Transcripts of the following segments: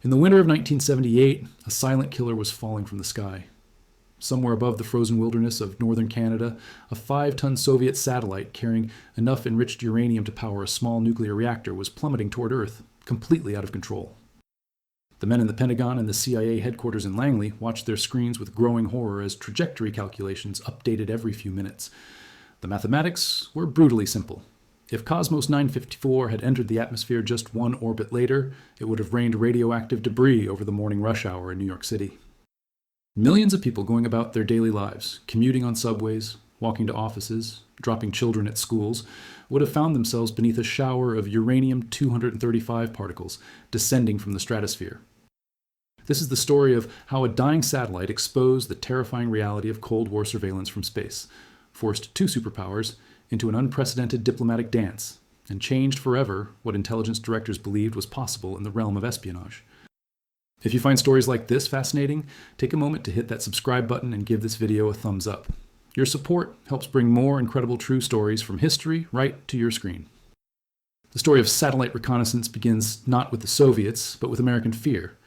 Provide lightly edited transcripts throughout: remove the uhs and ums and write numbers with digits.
In the winter of 1978, a silent killer was falling from the sky. Somewhere above the frozen wilderness of northern Canada, a 5-ton Soviet satellite carrying enough enriched uranium to power a small nuclear reactor was plummeting toward Earth, completely out of control. The men in the Pentagon and the CIA headquarters in Langley watched their screens with growing horror as trajectory calculations updated every few minutes. The mathematics were brutally simple. If Cosmos 954 had entered the atmosphere just one orbit later, it would have rained radioactive debris over the morning rush hour in New York City. Millions of people going about their daily lives, commuting on subways, walking to offices, dropping children at schools, would have found themselves beneath a shower of uranium-235 particles descending from the stratosphere. This is the story of how a dying satellite exposed the terrifying reality of Cold War surveillance from space, forced two superpowers into an unprecedented diplomatic dance, and changed forever what intelligence directors believed was possible in the realm of espionage. If you find stories like this fascinating, take a moment to hit that subscribe button and give this video a thumbs up. Your support helps bring more incredible true stories from history right to your screen. The story of satellite reconnaissance begins not with the Soviets, but with American fear.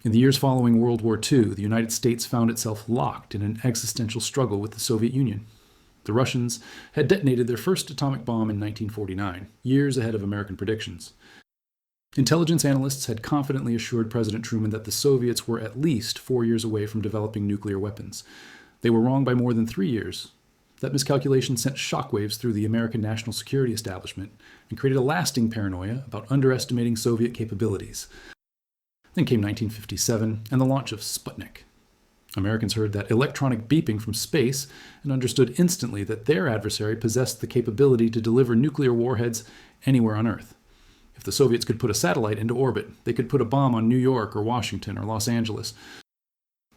In the years following World War II, the United States found itself locked in an existential struggle with the Soviet Union. The Russians had detonated their first atomic bomb in 1949, years ahead of American predictions. Intelligence analysts had confidently assured President Truman that the Soviets were at least 4 years away from developing nuclear weapons. They were wrong by more than 3 years. That miscalculation sent shockwaves through the American national security establishment and created a lasting paranoia about underestimating Soviet capabilities. Then came 1957 and the launch of Sputnik. Americans heard that electronic beeping from space and understood instantly that their adversary possessed the capability to deliver nuclear warheads anywhere on Earth. If the Soviets could put a satellite into orbit, they could put a bomb on New York or Washington or Los Angeles.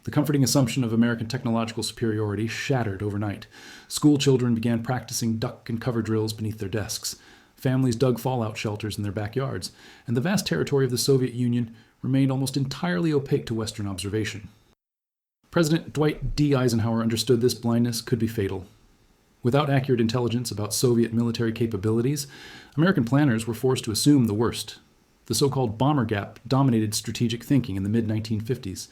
The comforting assumption of American technological superiority shattered overnight. School children began practicing duck and cover drills beneath their desks. Families dug fallout shelters in their backyards, and the vast territory of the Soviet Union remained almost entirely opaque to Western observation. President Dwight D. Eisenhower understood this blindness could be fatal. Without accurate intelligence about Soviet military capabilities, American planners were forced to assume the worst. The so-called bomber gap dominated strategic thinking in the mid-1950s.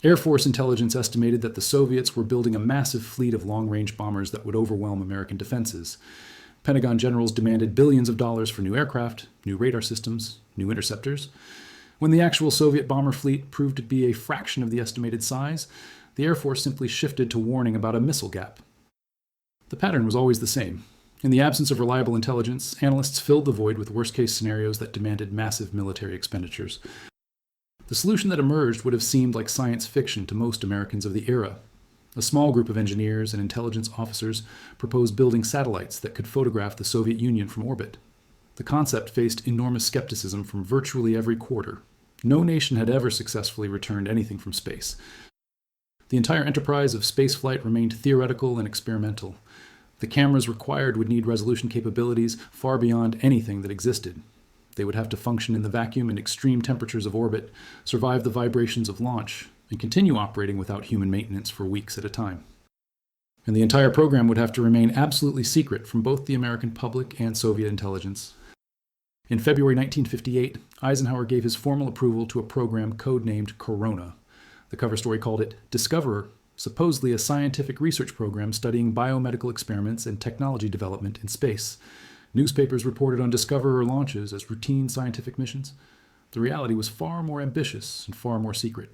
Air Force intelligence estimated that the Soviets were building a massive fleet of long-range bombers that would overwhelm American defenses. Pentagon generals demanded billions of dollars for new aircraft, new radar systems, new interceptors. When the actual Soviet bomber fleet proved to be a fraction of the estimated size, the Air Force simply shifted to warning about a missile gap. The pattern was always the same. In the absence of reliable intelligence, analysts filled the void with worst-case scenarios that demanded massive military expenditures. The solution that emerged would have seemed like science fiction to most Americans of the era. A small group of engineers and intelligence officers proposed building satellites that could photograph the Soviet Union from orbit. The concept faced enormous skepticism from virtually every quarter. No nation had ever successfully returned anything from space. The entire enterprise of spaceflight remained theoretical and experimental. The cameras required would need resolution capabilities far beyond anything that existed. They would have to function in the vacuum and extreme temperatures of orbit, survive the vibrations of launch, and continue operating without human maintenance for weeks at a time. And the entire program would have to remain absolutely secret from both the American public and Soviet intelligence. In February 1958, Eisenhower gave his formal approval to a program codenamed Corona. The cover story called it Discoverer, supposedly a scientific research program studying biomedical experiments and technology development in space. Newspapers reported on Discoverer launches as routine scientific missions. The reality was far more ambitious and far more secret.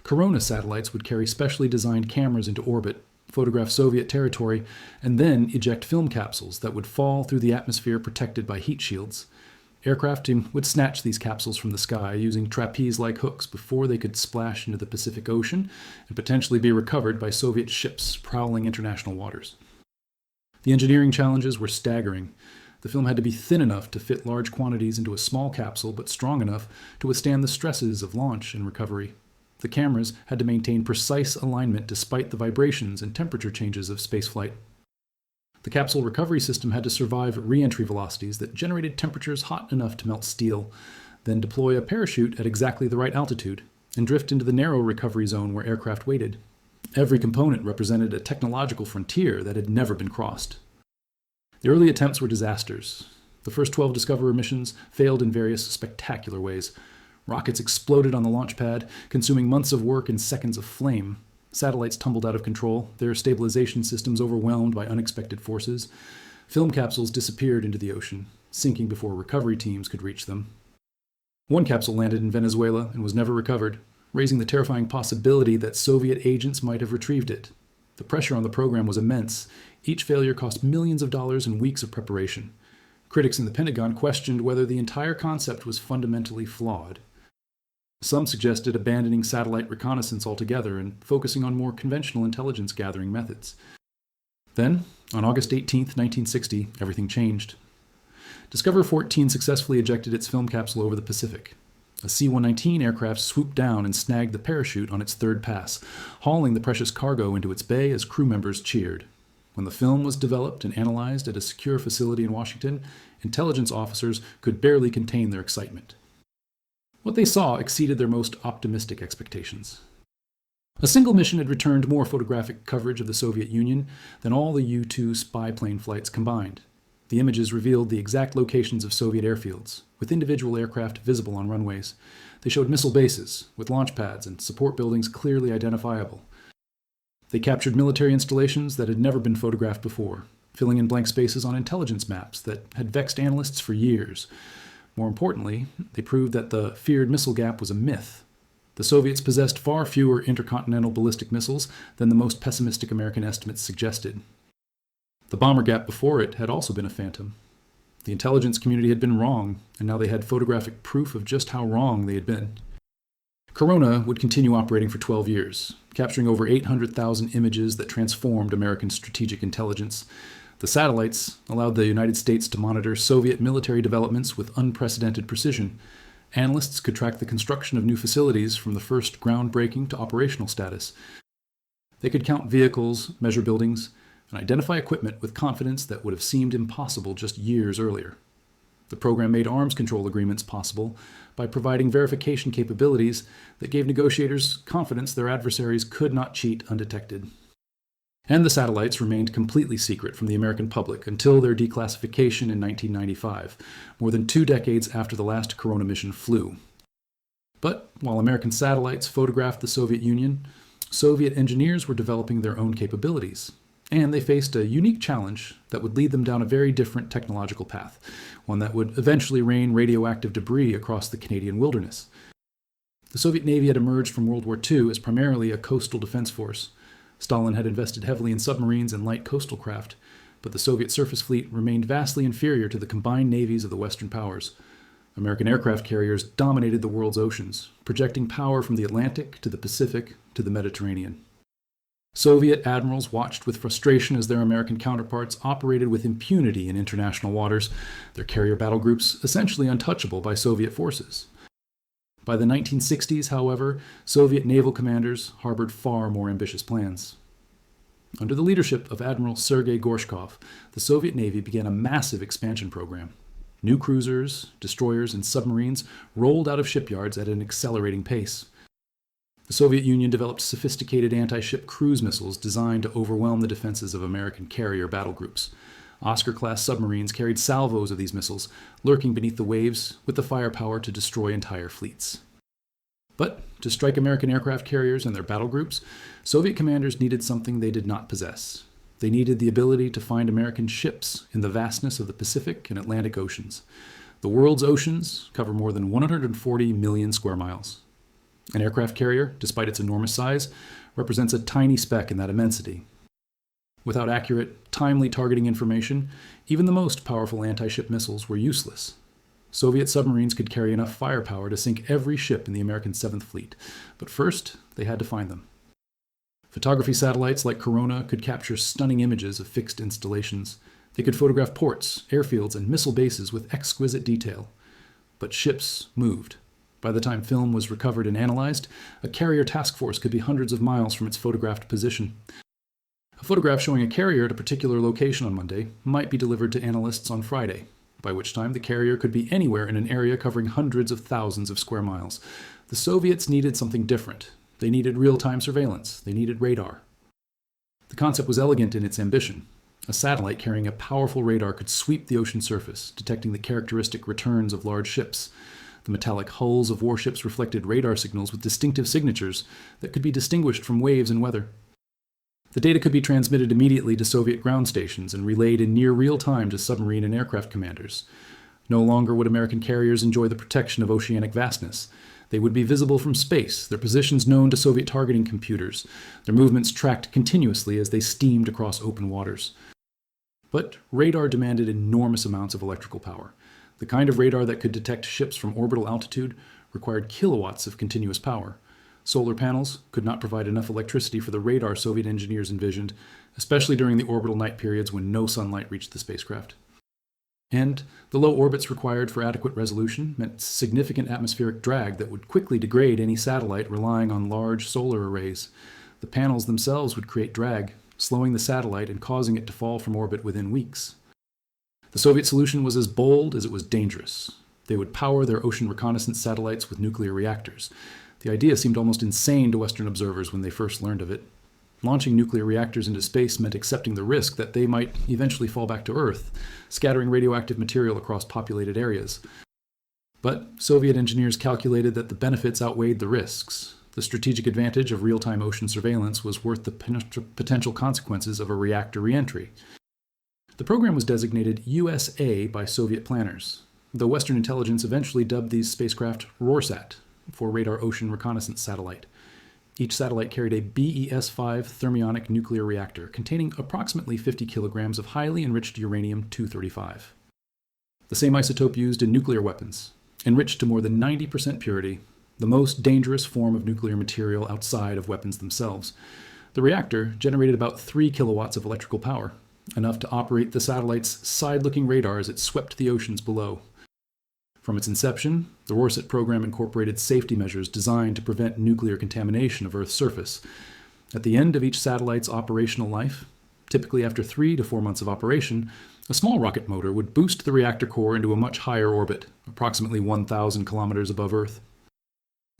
Corona satellites would carry specially designed cameras into orbit, photograph Soviet territory, and then eject film capsules that would fall through the atmosphere protected by heat shields. Aircraft would snatch these capsules from the sky using trapeze-like hooks before they could splash into the Pacific Ocean and potentially be recovered by Soviet ships prowling international waters. The engineering challenges were staggering. The film had to be thin enough to fit large quantities into a small capsule, but strong enough to withstand the stresses of launch and recovery. The cameras had to maintain precise alignment despite the vibrations and temperature changes of spaceflight. The capsule recovery system had to survive re-entry velocities that generated temperatures hot enough to melt steel, then deploy a parachute at exactly the right altitude, and drift into the narrow recovery zone where aircraft waited. Every component represented a technological frontier that had never been crossed. The early attempts were disasters. The first 12 Discoverer missions failed in various spectacular ways. Rockets exploded on the launch pad, consuming months of work and seconds of flame. Satellites tumbled out of control, their stabilization systems overwhelmed by unexpected forces. Film capsules disappeared into the ocean, sinking before recovery teams could reach them. One capsule landed in Venezuela and was never recovered, raising the terrifying possibility that Soviet agents might have retrieved it. The pressure on the program was immense. Each failure cost millions of dollars and weeks of preparation. Critics in the Pentagon questioned whether the entire concept was fundamentally flawed. Some suggested abandoning satellite reconnaissance altogether and focusing on more conventional intelligence gathering methods. Then, on August 18, 1960, everything changed. Discoverer 14 successfully ejected its film capsule over the Pacific. A C-119 aircraft swooped down and snagged the parachute on its third pass, hauling the precious cargo into its bay as crew members cheered. When the film was developed and analyzed at a secure facility in Washington, intelligence officers could barely contain their excitement. What they saw exceeded their most optimistic expectations. A single mission had returned more photographic coverage of the Soviet Union than all the U-2 spy plane flights combined. The images revealed the exact locations of Soviet airfields, with individual aircraft visible on runways. They showed missile bases, with launch pads and support buildings clearly identifiable. They captured military installations that had never been photographed before, filling in blank spaces on intelligence maps that had vexed analysts for years. More importantly, they proved that the feared missile gap was a myth. The Soviets possessed far fewer intercontinental ballistic missiles than the most pessimistic American estimates suggested. The bomber gap before it had also been a phantom. The intelligence community had been wrong, and now they had photographic proof of just how wrong they had been. Corona would continue operating for 12 years, capturing over 800,000 images that transformed American strategic intelligence. The satellites allowed the United States to monitor Soviet military developments with unprecedented precision. Analysts could track the construction of new facilities from the first groundbreaking to operational status. They could count vehicles, measure buildings, and identify equipment with confidence that would have seemed impossible just years earlier. The program made arms control agreements possible by providing verification capabilities that gave negotiators confidence their adversaries could not cheat undetected. And the satellites remained completely secret from the American public until their declassification in 1995, more than 2 decades after the last Corona mission flew. But while American satellites photographed the Soviet Union, Soviet engineers were developing their own capabilities. And they faced a unique challenge that would lead them down a very different technological path, one that would eventually rain radioactive debris across the Canadian wilderness. The Soviet Navy had emerged from World War II as primarily a coastal defense force. Stalin had invested heavily in submarines and light coastal craft, but the Soviet surface fleet remained vastly inferior to the combined navies of the Western powers. American aircraft carriers dominated the world's oceans, projecting power from the Atlantic to the Pacific to the Mediterranean. Soviet admirals watched with frustration as their American counterparts operated with impunity in international waters, their carrier battle groups essentially untouchable by Soviet forces. By the 1960s, however, Soviet naval commanders harbored far more ambitious plans. Under the leadership of Admiral Sergei Gorshkov, the Soviet Navy began a massive expansion program. New cruisers, destroyers, and submarines rolled out of shipyards at an accelerating pace. The Soviet Union developed sophisticated anti-ship cruise missiles designed to overwhelm the defenses of American carrier battle groups. Oscar-class submarines carried salvos of these missiles, lurking beneath the waves with the firepower to destroy entire fleets. But to strike American aircraft carriers and their battle groups, Soviet commanders needed something they did not possess. They needed the ability to find American ships in the vastness of the Pacific and Atlantic Oceans. The world's oceans cover more than 140 million square miles. An aircraft carrier, despite its enormous size, represents a tiny speck in that immensity. Without accurate, timely targeting information, even the most powerful anti-ship missiles were useless. Soviet submarines could carry enough firepower to sink every ship in the American 7th Fleet, but first they had to find them. Photography satellites like Corona could capture stunning images of fixed installations. They could photograph ports, airfields, and missile bases with exquisite detail. But ships moved. By the time film was recovered and analyzed, a carrier task force could be hundreds of miles from its photographed position. A photograph showing a carrier at a particular location on Monday might be delivered to analysts on Friday, by which time the carrier could be anywhere in an area covering hundreds of thousands of square miles. The Soviets needed something different. They needed real-time surveillance. They needed radar. The concept was elegant in its ambition. A satellite carrying a powerful radar could sweep the ocean surface, detecting the characteristic returns of large ships. The metallic hulls of warships reflected radar signals with distinctive signatures that could be distinguished from waves and weather. The data could be transmitted immediately to Soviet ground stations and relayed in near real time to submarine and aircraft commanders. No longer would American carriers enjoy the protection of oceanic vastness. They would be visible from space, their positions known to Soviet targeting computers, their movements tracked continuously as they steamed across open waters. But radar demanded enormous amounts of electrical power. The kind of radar that could detect ships from orbital altitude required kilowatts of continuous power. Solar panels could not provide enough electricity for the radar Soviet engineers envisioned, especially during the orbital night periods when no sunlight reached the spacecraft. And the low orbits required for adequate resolution meant significant atmospheric drag that would quickly degrade any satellite relying on large solar arrays. The panels themselves would create drag, slowing the satellite and causing it to fall from orbit within weeks. The Soviet solution was as bold as it was dangerous. They would power their ocean reconnaissance satellites with nuclear reactors. The idea seemed almost insane to Western observers when they first learned of it. Launching nuclear reactors into space meant accepting the risk that they might eventually fall back to Earth, scattering radioactive material across populated areas. But Soviet engineers calculated that the benefits outweighed the risks. The strategic advantage of real-time ocean surveillance was worth the potential consequences of a reactor reentry. The program was designated USA by Soviet planners, though Western intelligence eventually dubbed these spacecraft Roarsat, for Radar Ocean Reconnaissance Satellite. Each satellite carried a BES-5 thermionic nuclear reactor containing approximately 50 kilograms of highly enriched uranium-235. The same isotope used in nuclear weapons, enriched to more than 90% purity, the most dangerous form of nuclear material outside of weapons themselves. The reactor generated about 3 kilowatts of electrical power, enough to operate the satellite's side-looking radar as it swept the oceans below. From its inception, the Roarsat program incorporated safety measures designed to prevent nuclear contamination of Earth's surface. At the end of each satellite's operational life, typically after 3 to 4 months of operation, a small rocket motor would boost the reactor core into a much higher orbit, approximately 1,000 kilometers above Earth.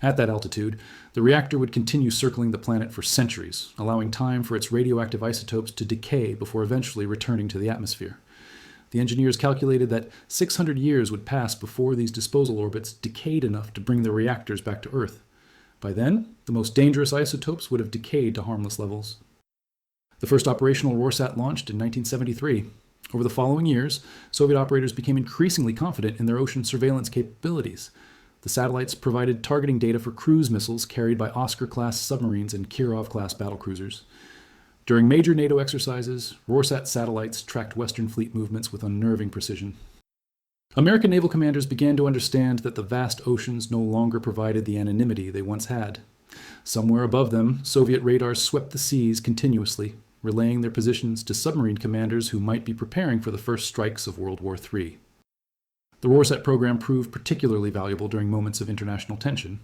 At that altitude, the reactor would continue circling the planet for centuries, allowing time for its radioactive isotopes to decay before eventually returning to the atmosphere. The engineers calculated that 600 years would pass before these disposal orbits decayed enough to bring the reactors back to Earth. By then, the most dangerous isotopes would have decayed to harmless levels. The first operational Roarsat launched in 1973. Over the following years, Soviet operators became increasingly confident in their ocean surveillance capabilities. The satellites provided targeting data for cruise missiles carried by Oscar-class submarines and Kirov-class battlecruisers. During major NATO exercises, Roarsat satellites tracked Western fleet movements with unnerving precision. American naval commanders began to understand that the vast oceans no longer provided the anonymity they once had. Somewhere above them, Soviet radars swept the seas continuously, relaying their positions to submarine commanders who might be preparing for the first strikes of World War III. The Roarsat program proved particularly valuable during moments of international tension.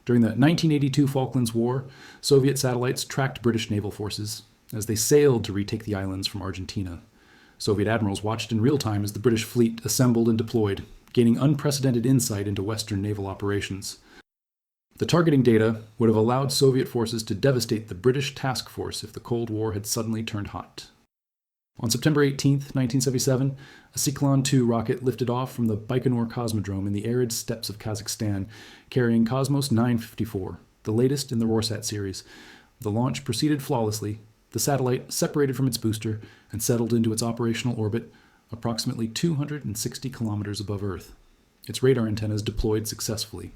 During the 1982 Falklands War, Soviet satellites tracked British naval forces as they sailed to retake the islands from Argentina. Soviet admirals watched in real time as the British fleet assembled and deployed, gaining unprecedented insight into Western naval operations. The targeting data would have allowed Soviet forces to devastate the British task force if the Cold War had suddenly turned hot. On September 18, 1977, a Cyclone 2 rocket lifted off from the Baikonur Cosmodrome in the arid steppes of Kazakhstan, carrying Cosmos 954, the latest in the Roarsat series. The launch proceeded flawlessly. The satellite separated from its booster and settled into its operational orbit, approximately 260 kilometers above Earth. Its radar antennas deployed successfully.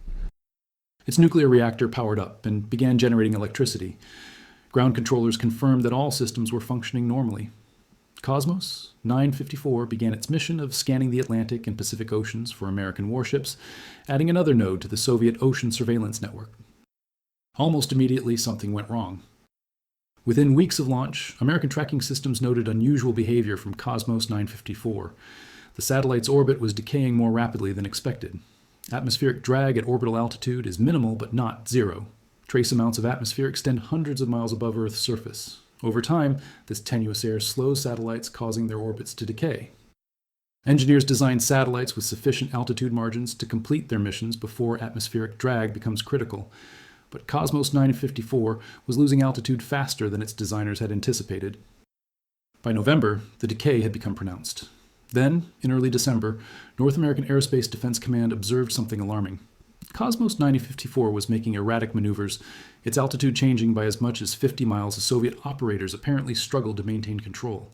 Its nuclear reactor powered up and began generating electricity. Ground controllers confirmed that all systems were functioning normally. Cosmos 954 began its mission of scanning the Atlantic and Pacific Oceans for American warships, adding another node to the Soviet ocean surveillance network. Almost immediately, something went wrong. Within weeks of launch, American tracking systems noted unusual behavior from Cosmos 954. The satellite's orbit was decaying more rapidly than expected. Atmospheric drag at orbital altitude is minimal but not zero. Trace amounts of atmosphere extend hundreds of miles above Earth's surface. Over time, this tenuous air slows satellites, causing their orbits to decay. Engineers designed satellites with sufficient altitude margins to complete their missions before atmospheric drag becomes critical. But Cosmos 954 was losing altitude faster than its designers had anticipated. By November, the decay had become pronounced. Then, in early December, North American Aerospace Defense Command observed something alarming. Cosmos 9054 was making erratic maneuvers, its altitude changing by as much as 50 miles as Soviet operators apparently struggled to maintain control.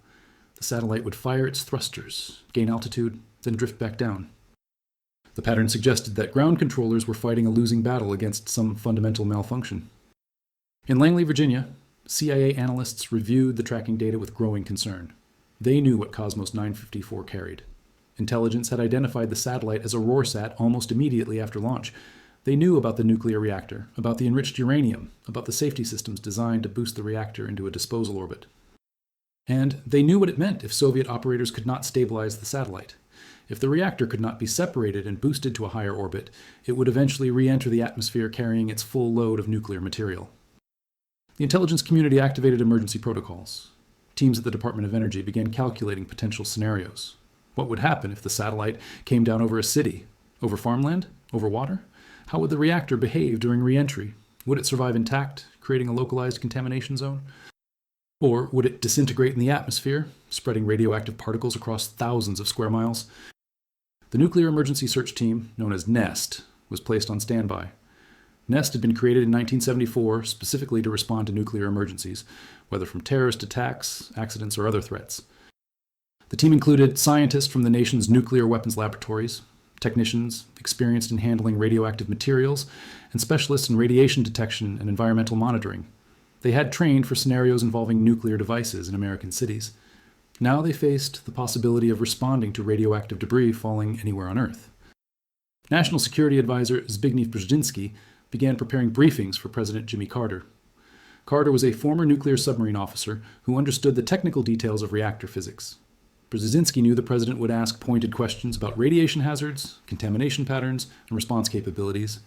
The satellite would fire its thrusters, gain altitude, then drift back down. The pattern suggested that ground controllers were fighting a losing battle against some fundamental malfunction. In Langley, Virginia, CIA analysts reviewed the tracking data with growing concern. They knew what Cosmos 954 carried. Intelligence had identified the satellite as a RORSat almost immediately after launch. They knew about the nuclear reactor, about the enriched uranium, about the safety systems designed to boost the reactor into a disposal orbit. And they knew what it meant if Soviet operators could not stabilize the satellite. If the reactor could not be separated and boosted to a higher orbit, it would eventually re-enter the atmosphere carrying its full load of nuclear material. The intelligence community activated emergency protocols. Teams at the Department of Energy began calculating potential scenarios. What would happen if the satellite came down over a city? Over farmland? Over water? How would the reactor behave during re-entry? Would it survive intact, creating a localized contamination zone? Or would it disintegrate in the atmosphere, spreading radioactive particles across thousands of square miles? The Nuclear Emergency Search Team, known as NEST, was placed on standby. NEST had been created in 1974 specifically to respond to nuclear emergencies, whether from terrorist attacks, accidents, or other threats. The team included scientists from the nation's nuclear weapons laboratories, technicians experienced in handling radioactive materials, and specialists in radiation detection and environmental monitoring. They had trained for scenarios involving nuclear devices in American cities. Now they faced the possibility of responding to radioactive debris falling anywhere on Earth. National Security Advisor Zbigniew Brzezinski began preparing briefings for President Jimmy Carter. Carter was a former nuclear submarine officer who understood the technical details of reactor physics. Brzezinski knew the president would ask pointed questions about radiation hazards, contamination patterns, and response capabilities.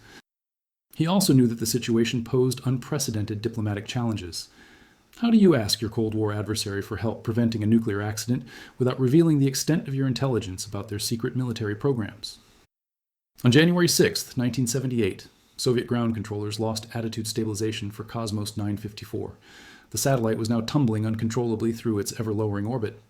He also knew that the situation posed unprecedented diplomatic challenges. How do you ask your Cold War adversary for help preventing a nuclear accident without revealing the extent of your intelligence about their secret military programs? On January 6, 1978, Soviet ground controllers lost attitude stabilization for Cosmos 954. The satellite was now tumbling uncontrollably through its ever-lowering orbit.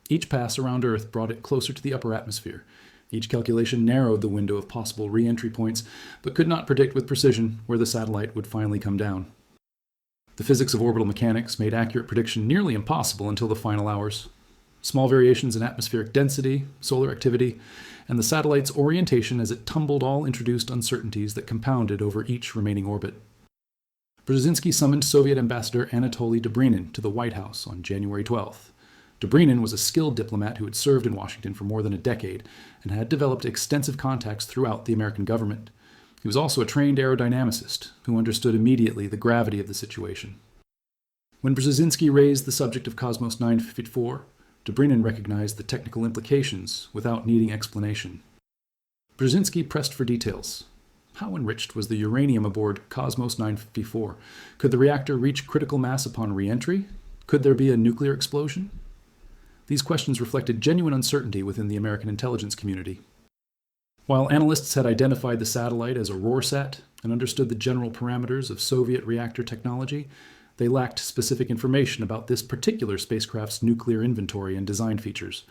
Each pass around Earth brought it closer to the upper atmosphere. Each calculation narrowed the window of possible re-entry points, but could not predict with precision where the satellite would finally come down. The physics of orbital mechanics made accurate prediction nearly impossible until the final hours. Small variations in atmospheric density, solar activity, and the satellite's orientation as it tumbled all introduced uncertainties that compounded over each remaining orbit. Brzezinski summoned Soviet Ambassador Anatoly Dobrynin to the White House on January 12th. Dobrynin was a skilled diplomat who had served in Washington for more than a decade and had developed extensive contacts throughout the American government. He was also a trained aerodynamicist who understood immediately the gravity of the situation. When Brzezinski raised the subject of Cosmos 954, Dobrynin recognized the technical implications without needing explanation. Brzezinski pressed for details. How enriched was the uranium aboard Cosmos 954? Could the reactor reach critical mass upon re-entry? Could there be a nuclear explosion? These questions reflected genuine uncertainty within the American intelligence community. While analysts had identified the satellite as a RORSat and understood the general parameters of Soviet reactor technology, they lacked specific information about this particular spacecraft's nuclear inventory and design features.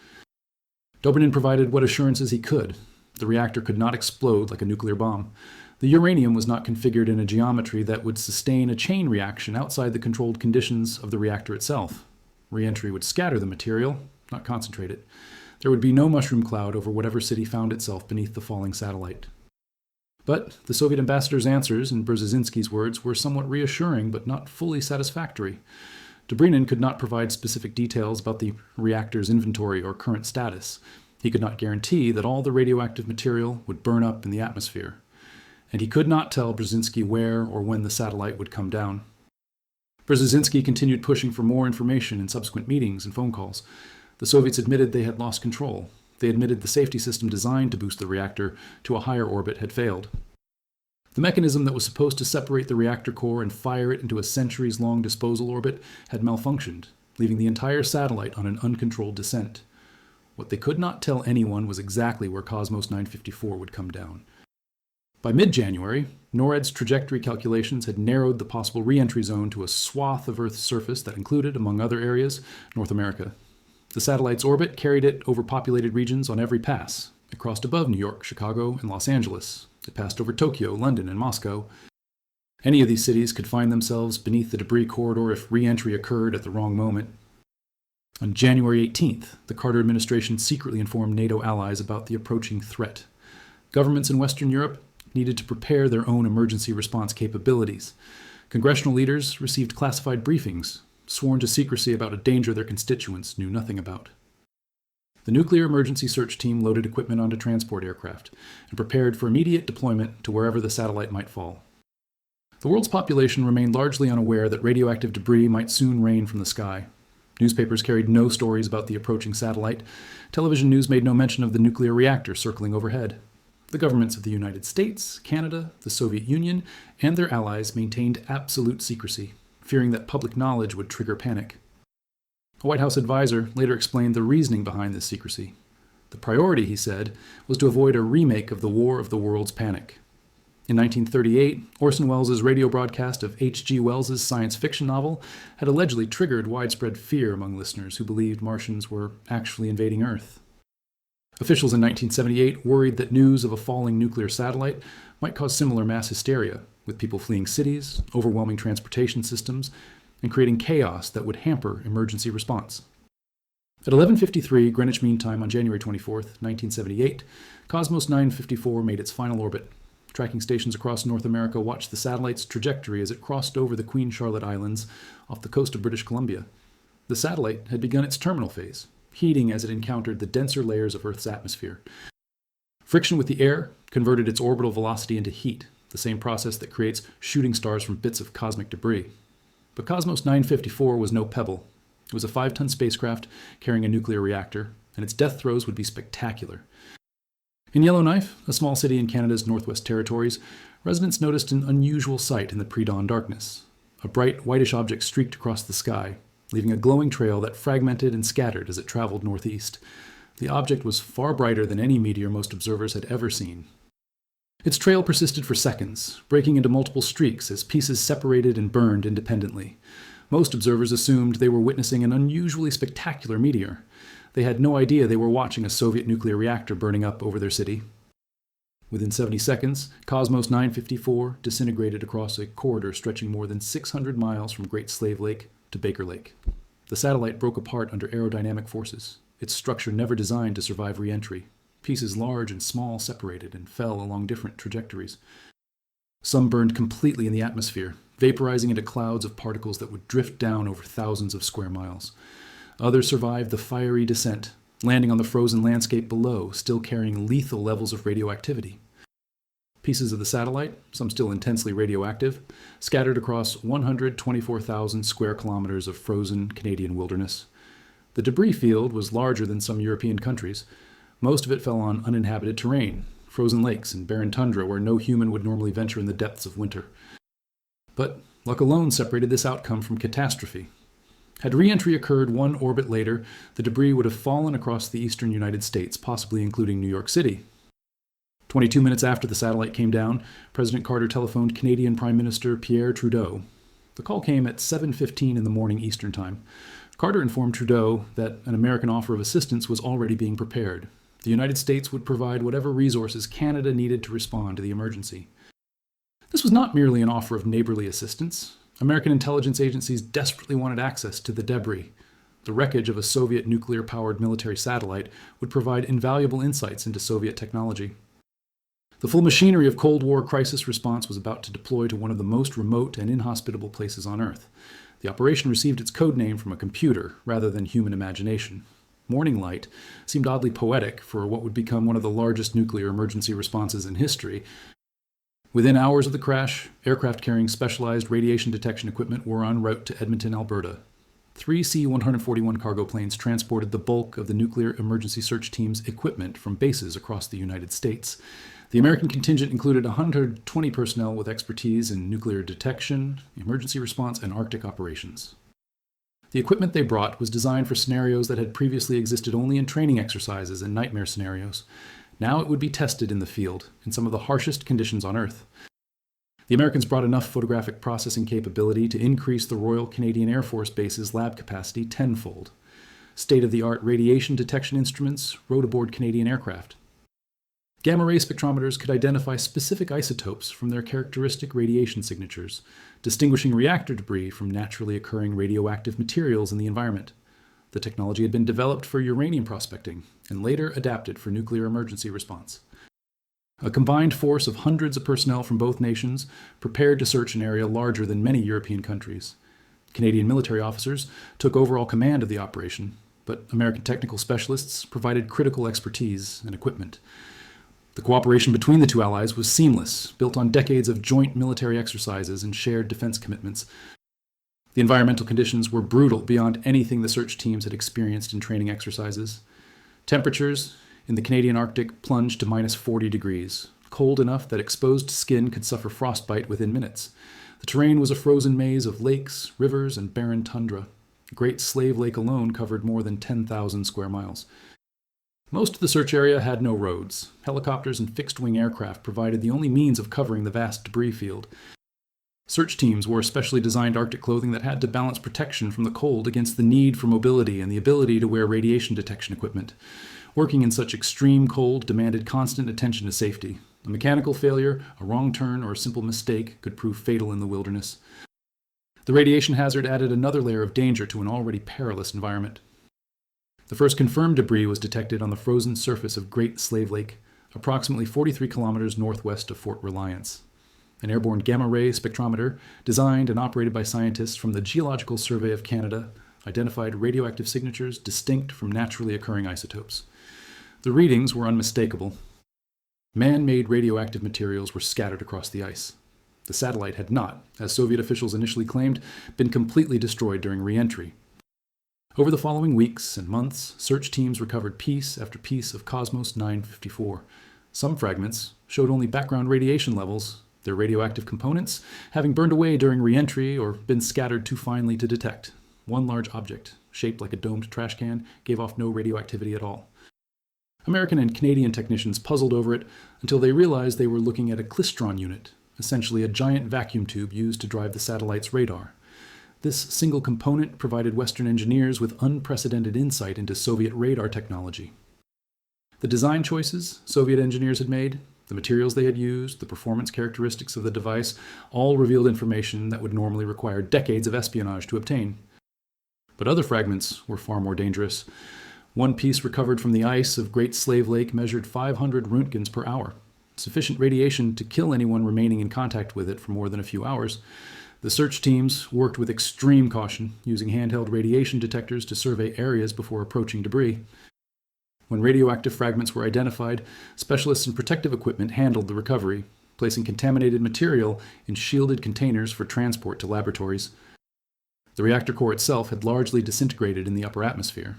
Dobrynin provided what assurances he could. The reactor could not explode like a nuclear bomb. The uranium was not configured in a geometry that would sustain a chain reaction outside the controlled conditions of the reactor itself. Re-entry would scatter the material, not concentrate it. There would be no mushroom cloud over whatever city found itself beneath the falling satellite. But the Soviet ambassador's answers, in Brzezinski's words, were somewhat reassuring but not fully satisfactory. Dobrynin could not provide specific details about the reactor's inventory or current status. He could not guarantee that all the radioactive material would burn up in the atmosphere. And he could not tell Brzezinski where or when the satellite would come down. Brzezinski continued pushing for more information in subsequent meetings and phone calls. The Soviets admitted they had lost control. They admitted the safety system designed to boost the reactor to a higher orbit had failed. The mechanism that was supposed to separate the reactor core and fire it into a centuries-long disposal orbit had malfunctioned, leaving the entire satellite on an uncontrolled descent. What they could not tell anyone was exactly where Cosmos 954 would come down. By mid-January, NORAD's trajectory calculations had narrowed the possible re-entry zone to a swath of Earth's surface that included, among other areas, North America. The satellite's orbit carried it over populated regions on every pass. It crossed above New York, Chicago, and Los Angeles. It passed over Tokyo, London, and Moscow. Any of these cities could find themselves beneath the debris corridor if re-entry occurred at the wrong moment. On January 18th, the Carter administration secretly informed NATO allies about the approaching threat. Governments in Western Europe needed to prepare their own emergency response capabilities. Congressional leaders received classified briefings, sworn to secrecy about a danger their constituents knew nothing about. The Nuclear Emergency Search Team loaded equipment onto transport aircraft and prepared for immediate deployment to wherever the satellite might fall. The world's population remained largely unaware that radioactive debris might soon rain from the sky. Newspapers carried no stories about the approaching satellite. Television news made no mention of the nuclear reactor circling overhead. The governments of the United States, Canada, the Soviet Union, and their allies maintained absolute secrecy, fearing that public knowledge would trigger panic. A White House advisor later explained the reasoning behind this secrecy. The priority, he said, was to avoid a remake of the War of the Worlds panic. In 1938, Orson Welles' radio broadcast of H.G. Wells' science fiction novel had allegedly triggered widespread fear among listeners who believed Martians were actually invading Earth. Officials in 1978 worried that news of a falling nuclear satellite might cause similar mass hysteria, with people fleeing cities, overwhelming transportation systems, and creating chaos that would hamper emergency response. At 11:53 Greenwich Mean Time on January 24, 1978, Cosmos 954 made its final orbit. Tracking stations across North America watched the satellite's trajectory as it crossed over the Queen Charlotte Islands off the coast of British Columbia. The satellite had begun its terminal phase, heating as it encountered the denser layers of Earth's atmosphere. Friction with the air converted its orbital velocity into heat, the same process that creates shooting stars from bits of cosmic debris. But Cosmos 954 was no pebble. It was a 5-ton spacecraft carrying a nuclear reactor, and its death throes would be spectacular. In Yellowknife, a small city in Canada's Northwest Territories, residents noticed an unusual sight in the pre-dawn darkness. A bright, whitish object streaked across the sky, leaving a glowing trail that fragmented and scattered as it traveled northeast. The object was far brighter than any meteor most observers had ever seen. Its trail persisted for seconds, breaking into multiple streaks as pieces separated and burned independently. Most observers assumed they were witnessing an unusually spectacular meteor. They had no idea they were watching a Soviet nuclear reactor burning up over their city. Within 70 seconds, Cosmos 954 disintegrated across a corridor stretching more than 600 miles from Great Slave Lake to Baker Lake. The satellite broke apart under aerodynamic forces, its structure never designed to survive re-entry. Pieces large and small separated and fell along different trajectories. Some burned completely in the atmosphere, vaporizing into clouds of particles that would drift down over thousands of square miles. Others survived the fiery descent, landing on the frozen landscape below, still carrying lethal levels of radioactivity. Pieces of the satellite, some still intensely radioactive, scattered across 124,000 square kilometers of frozen Canadian wilderness. The debris field was larger than some European countries. Most of it fell on uninhabited terrain, frozen lakes and barren tundra where no human would normally venture in the depths of winter. But luck alone separated this outcome from catastrophe. Had re-entry occurred one orbit later, the debris would have fallen across the eastern United States, possibly including New York City. 22 minutes after the satellite came down, President Carter telephoned Canadian Prime Minister Pierre Trudeau. The call came at 7:15 in the morning Eastern Time. Carter informed Trudeau that an American offer of assistance was already being prepared. The United States would provide whatever resources Canada needed to respond to the emergency. This was not merely an offer of neighborly assistance. American intelligence agencies desperately wanted access to the debris. The wreckage of a Soviet nuclear-powered military satellite would provide invaluable insights into Soviet technology. The full machinery of Cold War crisis response was about to deploy to one of the most remote and inhospitable places on Earth. The operation received its code name from a computer rather than human imagination. Morning Light seemed oddly poetic for what would become one of the largest nuclear emergency responses in history. Within hours of the crash, aircraft carrying specialized radiation detection equipment were en route to Edmonton, Alberta. 3 C-141 cargo planes transported the bulk of the Nuclear Emergency Search Team's equipment from bases across the United States. The American contingent included 120 personnel with expertise in nuclear detection, emergency response, and Arctic operations. The equipment they brought was designed for scenarios that had previously existed only in training exercises and nightmare scenarios. Now it would be tested in the field, in some of the harshest conditions on Earth. The Americans brought enough photographic processing capability to increase the Royal Canadian Air Force Base's lab capacity tenfold. state-of-the-art radiation detection instruments rode aboard Canadian aircraft. Gamma-ray spectrometers could identify specific isotopes from their characteristic radiation signatures, distinguishing reactor debris from naturally occurring radioactive materials in the environment. The technology had been developed for uranium prospecting and later adapted for nuclear emergency response. A combined force of hundreds of personnel from both nations prepared to search an area larger than many European countries. Canadian military officers took overall command of the operation, but American technical specialists provided critical expertise and equipment. The cooperation between the two allies was seamless, built on decades of joint military exercises and shared defense commitments. The environmental conditions were brutal beyond anything the search teams had experienced in training exercises. Temperatures in the Canadian Arctic plunged to minus 40 degrees, cold enough that exposed skin could suffer frostbite within minutes. The terrain was a frozen maze of lakes, rivers, and barren tundra. Great Slave Lake alone covered more than 10,000 square miles. Most of the search area had no roads. Helicopters and fixed-wing aircraft provided the only means of covering the vast debris field. Search teams wore specially designed Arctic clothing that had to balance protection from the cold against the need for mobility and the ability to wear radiation detection equipment. Working in such extreme cold demanded constant attention to safety. A mechanical failure, a wrong turn, or a simple mistake could prove fatal in the wilderness. The radiation hazard added another layer of danger to an already perilous environment. The first confirmed debris was detected on the frozen surface of Great Slave Lake, approximately 43 kilometers northwest of Fort Reliance. An airborne gamma-ray spectrometer, designed and operated by scientists from the Geological Survey of Canada, identified radioactive signatures distinct from naturally occurring isotopes. The readings were unmistakable. Man-made radioactive materials were scattered across the ice. The satellite had not, as Soviet officials initially claimed, been completely destroyed during re-entry. Over the following weeks and months, search teams recovered piece after piece of Cosmos 954. Some fragments showed only background radiation levels, their radioactive components having burned away during re-entry or been scattered too finely to detect. One large object, shaped like a domed trash can, gave off no radioactivity at all. American and Canadian technicians puzzled over it until they realized they were looking at a klystron unit, essentially a giant vacuum tube used to drive the satellite's radar. This single component provided Western engineers with unprecedented insight into Soviet radar technology. The design choices Soviet engineers had made, the materials they had used, the performance characteristics of the device, all revealed information that would normally require decades of espionage to obtain. But other fragments were far more dangerous. One piece recovered from the ice of Great Slave Lake measured 500 Roentgens per hour, sufficient radiation to kill anyone remaining in contact with it for more than a few hours. The search teams worked with extreme caution, using handheld radiation detectors to survey areas before approaching debris. When radioactive fragments were identified, specialists in protective equipment handled the recovery, placing contaminated material in shielded containers for transport to laboratories. The reactor core itself had largely disintegrated in the upper atmosphere.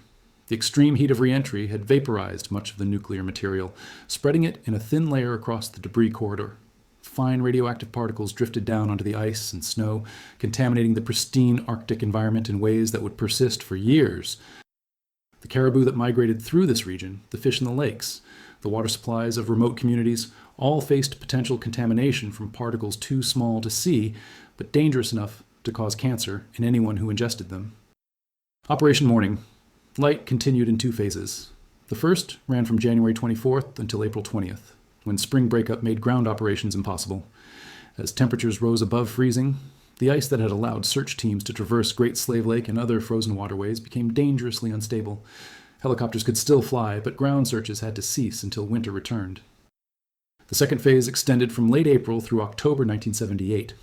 The extreme heat of re-entry had vaporized much of the nuclear material, spreading it in a thin layer across the debris corridor. Fine radioactive particles drifted down onto the ice and snow, contaminating the pristine Arctic environment in ways that would persist for years. The caribou that migrated through this region, the fish in the lakes, the water supplies of remote communities, all faced potential contamination from particles too small to see, but dangerous enough to cause cancer in anyone who ingested them. Operation Morning. Light continued in two phases. The first ran from January 24th until April 20th, when spring breakup made ground operations impossible. As temperatures rose above freezing, the ice that had allowed search teams to traverse Great Slave Lake and other frozen waterways became dangerously unstable. Helicopters could still fly, but ground searches had to cease until winter returned. The second phase extended from late April through October 1978.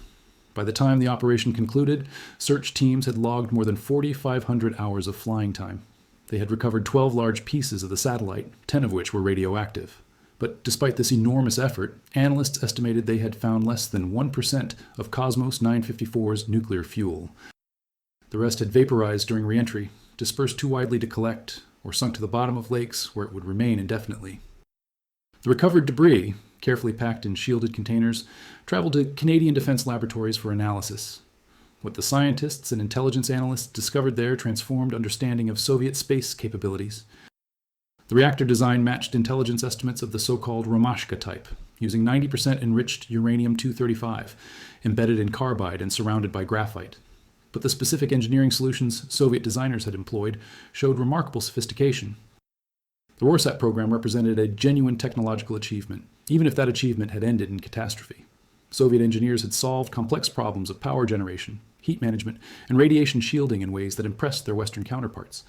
By the time the operation concluded, search teams had logged more than 4,500 hours of flying time. They had recovered 12 large pieces of the satellite, 10 of which were radioactive. But despite this enormous effort, analysts estimated they had found less than 1% of Cosmos 954's nuclear fuel. The rest had vaporized during re-entry, dispersed too widely to collect, or sunk to the bottom of lakes where it would remain indefinitely. The recovered debris, carefully packed in shielded containers, traveled to Canadian Defense Laboratories for analysis. What the scientists and intelligence analysts discovered there transformed understanding of Soviet space capabilities. The reactor design matched intelligence estimates of the so-called Romashka type, using 90% enriched uranium-235, embedded in carbide and surrounded by graphite. but the specific engineering solutions Soviet designers had employed showed remarkable sophistication. The Rorschach program represented a genuine technological achievement, even if that achievement had ended in catastrophe. Soviet engineers had solved complex problems of power generation, heat management, and radiation shielding in ways that impressed their Western counterparts.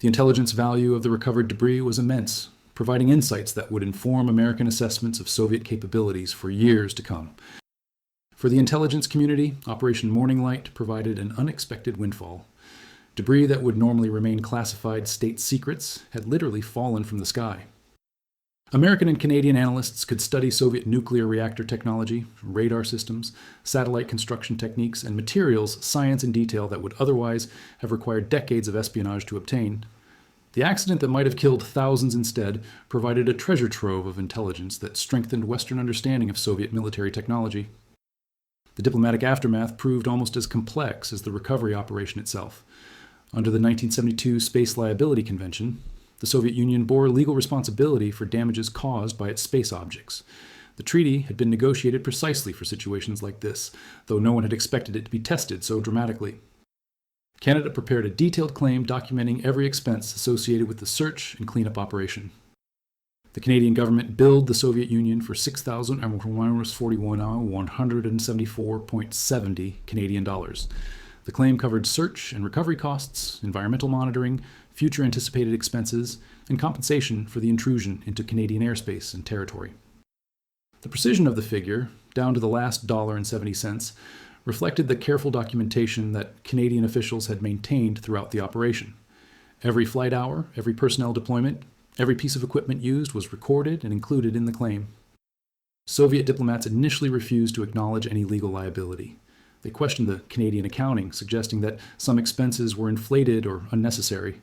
The intelligence value of the recovered debris was immense, providing insights that would inform American assessments of Soviet capabilities for years to come. For the intelligence community, Operation Morning Light provided an unexpected windfall. Debris that would normally remain classified state secrets had literally fallen from the sky. American and Canadian analysts could study Soviet nuclear reactor technology, radar systems, satellite construction techniques, and materials science in detail that would otherwise have required decades of espionage to obtain. The accident that might have killed thousands instead provided a treasure trove of intelligence that strengthened Western understanding of Soviet military technology. The diplomatic aftermath proved almost as complex as the recovery operation itself. Under the 1972 Space Liability Convention, the Soviet Union bore legal responsibility for damages caused by its space objects. The treaty had been negotiated precisely for situations like this, though no one had expected it to be tested so dramatically. Canada prepared a detailed claim documenting every expense associated with the search and cleanup operation. The Canadian government billed the Soviet Union for $6,174.70 Canadian dollars. The claim covered search and recovery costs, environmental monitoring, future anticipated expenses, and compensation for the intrusion into Canadian airspace and territory. The precision of the figure, down to the last $1.70, reflected the careful documentation that Canadian officials had maintained throughout the operation. Every flight hour, every personnel deployment, every piece of equipment used was recorded and included in the claim. Soviet diplomats initially refused to acknowledge any legal liability. They questioned the Canadian accounting, suggesting that some expenses were inflated or unnecessary.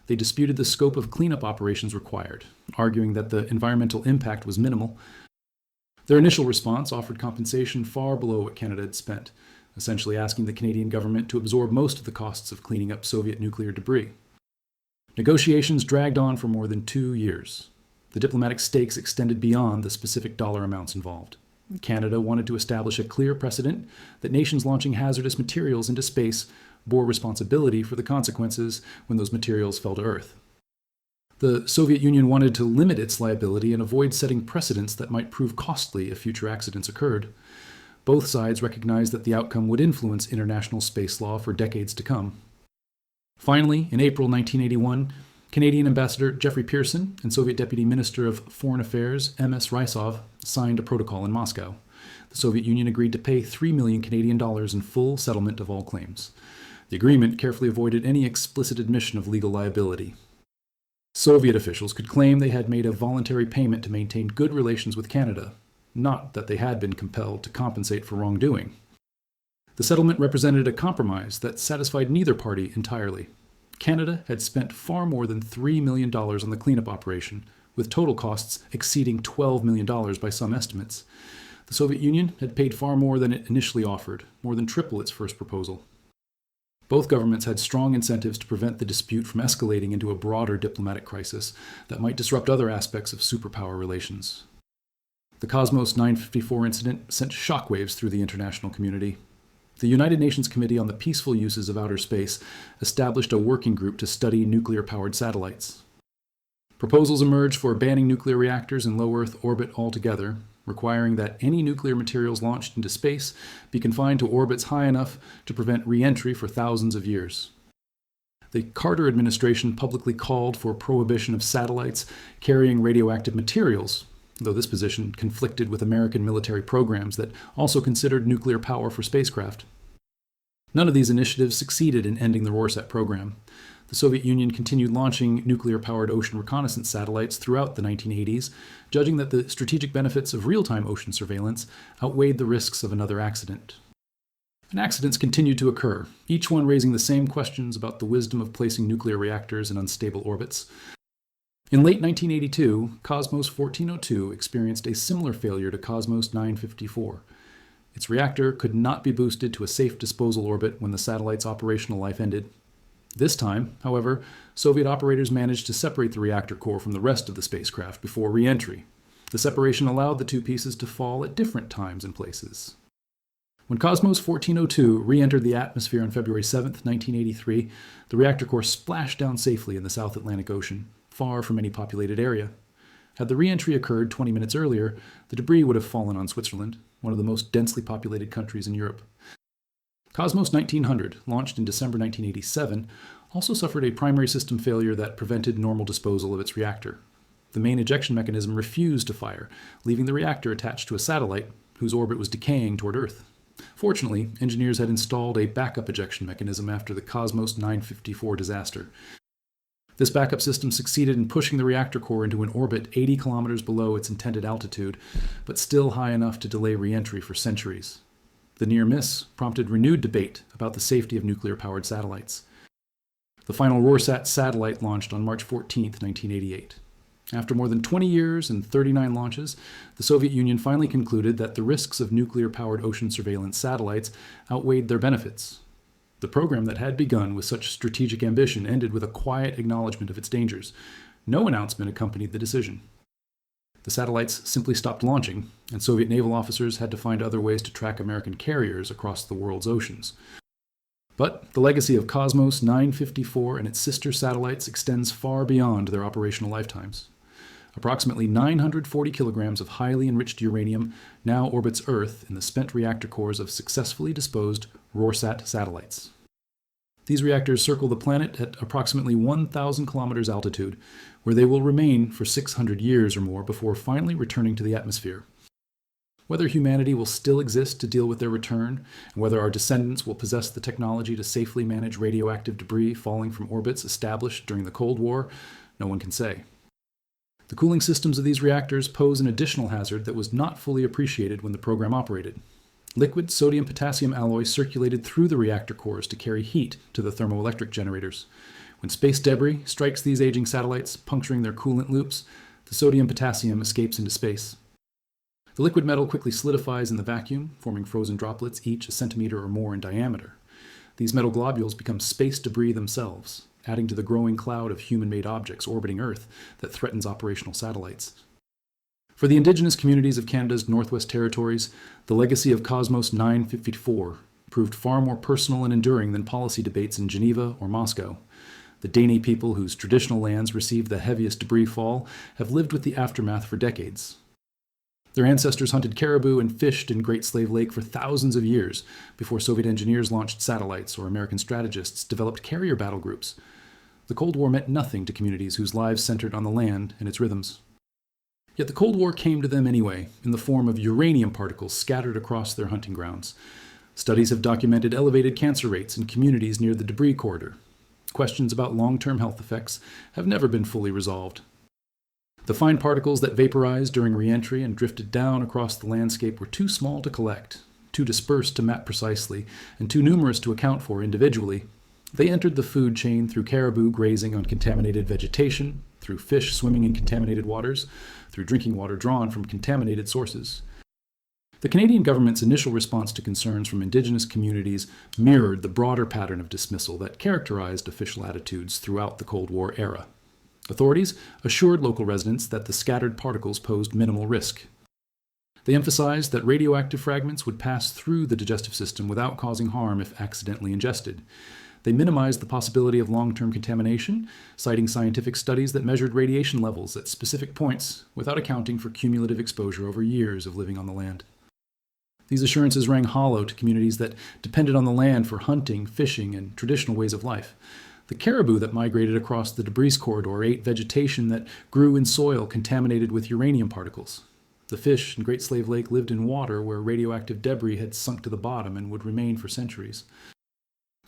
They disputed the scope of cleanup operations required, arguing that the environmental impact was minimal. Their initial response offered compensation far below what Canada had spent, essentially asking the Canadian government to absorb most of the costs of cleaning up Soviet nuclear debris. Negotiations dragged on for more than 2 years. The diplomatic stakes extended beyond the specific dollar amounts involved. Canada wanted to establish a clear precedent that nations launching hazardous materials into space bore responsibility for the consequences when those materials fell to Earth. The Soviet Union wanted to limit its liability and avoid setting precedents that might prove costly if future accidents occurred. Both sides recognized that the outcome would influence international space law for decades to come. Finally, in April 1981, Canadian Ambassador Geoffrey Pearson and Soviet Deputy Minister of Foreign Affairs M.S. Rysov signed a protocol in Moscow. The Soviet Union agreed to pay 3 million Canadian dollars in full settlement of all claims. The agreement carefully avoided any explicit admission of legal liability. Soviet officials could claim they had made a voluntary payment to maintain good relations with Canada, not that they had been compelled to compensate for wrongdoing. The settlement represented a compromise that satisfied neither party entirely. Canada had spent far more than $3 million on the cleanup operation, with total costs exceeding $12 million by some estimates. The Soviet Union had paid far more than it initially offered, more than triple its first proposal. Both governments had strong incentives to prevent the dispute from escalating into a broader diplomatic crisis that might disrupt other aspects of superpower relations. The Cosmos 954 incident sent shockwaves through the international community. The United Nations Committee on the Peaceful Uses of Outer Space established a working group to study nuclear-powered satellites. Proposals emerged for banning nuclear reactors in low Earth orbit altogether, requiring that any nuclear materials launched into space be confined to orbits high enough to prevent re-entry for thousands of years. The Carter administration publicly called for prohibition of satellites carrying radioactive materials, though this position conflicted with American military programs that also considered nuclear power for spacecraft. None of these initiatives succeeded in ending the Rorschach program. The Soviet Union continued launching nuclear-powered ocean reconnaissance satellites throughout the 1980s, judging that the strategic benefits of real-time ocean surveillance outweighed the risks of another accident. And accidents continued to occur, each one raising the same questions about the wisdom of placing nuclear reactors in unstable orbits. In late 1982, Cosmos 1402 experienced a similar failure to Cosmos 954. Its reactor could not be boosted to a safe disposal orbit when the satellite's operational life ended. This time, however, Soviet operators managed to separate the reactor core from the rest of the spacecraft before re-entry. The separation allowed the two pieces to fall at different times and places. When Cosmos 1402 re-entered the atmosphere on February 7, 1983, the reactor core splashed down safely in the South Atlantic Ocean, far from any populated area. Had the re-entry occurred 20 minutes earlier, the debris would have fallen on Switzerland, one of the most densely populated countries in Europe. Cosmos 1900, launched in December 1987, also suffered a primary system failure that prevented normal disposal of its reactor. The main ejection mechanism refused to fire, leaving the reactor attached to a satellite whose orbit was decaying toward Earth. Fortunately, engineers had installed a backup ejection mechanism after the Cosmos 954 disaster. This backup system succeeded in pushing the reactor core into an orbit 80 kilometers below its intended altitude, but still high enough to delay re-entry for centuries. The near miss prompted renewed debate about the safety of nuclear-powered satellites. The final Roarsat satellite launched on March 14, 1988. After more than 20 years and 39 launches, the Soviet Union finally concluded that the risks of nuclear-powered ocean surveillance satellites outweighed their benefits. The program that had begun with such strategic ambition ended with a quiet acknowledgement of its dangers. No announcement accompanied the decision. The satellites simply stopped launching, and Soviet naval officers had to find other ways to track American carriers across the world's oceans. But the legacy of Cosmos 954 and its sister satellites extends far beyond their operational lifetimes. Approximately 940 kilograms of highly enriched uranium now orbits Earth in the spent reactor cores of successfully disposed Roarsat satellites. These reactors circle the planet at approximately 1,000 kilometers altitude, where they will remain for 600 years or more before finally returning to the atmosphere. Whether humanity will still exist to deal with their return, and whether our descendants will possess the technology to safely manage radioactive debris falling from orbits established during the Cold War, no one can say. The cooling systems of these reactors pose an additional hazard that was not fully appreciated when the program operated. Liquid sodium-potassium alloy circulated through the reactor cores to carry heat to the thermoelectric generators. When space debris strikes these aging satellites, puncturing their coolant loops, the sodium-potassium escapes into space. The liquid metal quickly solidifies in the vacuum, forming frozen droplets each a centimeter or more in diameter. These metal globules become space debris themselves, adding to the growing cloud of human-made objects orbiting Earth that threatens operational satellites. For the indigenous communities of Canada's Northwest Territories, the legacy of Cosmos 954 proved far more personal and enduring than policy debates in Geneva or Moscow. The Dene people, whose traditional lands received the heaviest debris fall, have lived with the aftermath for decades. Their ancestors hunted caribou and fished in Great Slave Lake for thousands of years before Soviet engineers launched satellites or American strategists developed carrier battle groups. The Cold War meant nothing to communities whose lives centered on the land and its rhythms. Yet the Cold War came to them anyway, in the form of uranium particles scattered across their hunting grounds. Studies have documented elevated cancer rates in communities near the debris corridor. Questions about long-term health effects have never been fully resolved. The fine particles that vaporized during re-entry and drifted down across the landscape were too small to collect, too dispersed to map precisely, and too numerous to account for individually. They entered the food chain through caribou grazing on contaminated vegetation, through fish swimming in contaminated waters, through drinking water drawn from contaminated sources. The Canadian government's initial response to concerns from Indigenous communities mirrored the broader pattern of dismissal that characterized official attitudes throughout the Cold War era. Authorities assured local residents that the scattered particles posed minimal risk. They emphasized that radioactive fragments would pass through the digestive system without causing harm if accidentally ingested. They minimized the possibility of long-term contamination, citing scientific studies that measured radiation levels at specific points without accounting for cumulative exposure over years of living on the land. These assurances rang hollow to communities that depended on the land for hunting, fishing, and traditional ways of life. The caribou that migrated across the debris corridor ate vegetation that grew in soil contaminated with uranium particles. The fish in Great Slave Lake lived in water where radioactive debris had sunk to the bottom and would remain for centuries.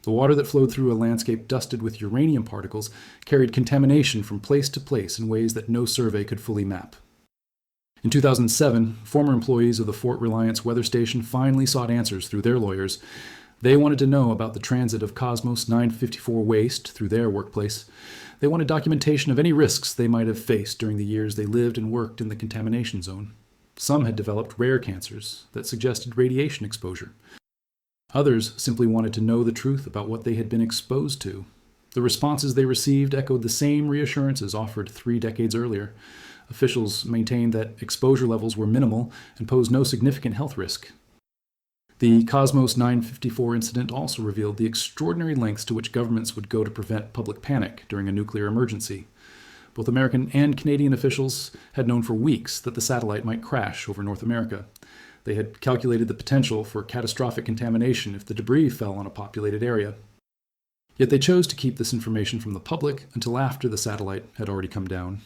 The water that flowed through a landscape dusted with uranium particles carried contamination from place to place in ways that no survey could fully map. In 2007, former employees of the Fort Reliance weather station finally sought answers through their lawyers. They wanted to know about the transit of Cosmos 954 waste through their workplace. They wanted documentation of any risks they might have faced during the years they lived and worked in the contamination zone. Some had developed rare cancers that suggested radiation exposure. Others simply wanted to know the truth about what they had been exposed to. The responses they received echoed the same reassurances offered 3 decades earlier. Officials maintained that exposure levels were minimal and posed no significant health risk. The Cosmos 954 incident also revealed the extraordinary lengths to which governments would go to prevent public panic during a nuclear emergency. Both American and Canadian officials had known for weeks that the satellite might crash over North America. They had calculated the potential for catastrophic contamination if the debris fell on a populated area. Yet they chose to keep this information from the public until after the satellite had already come down.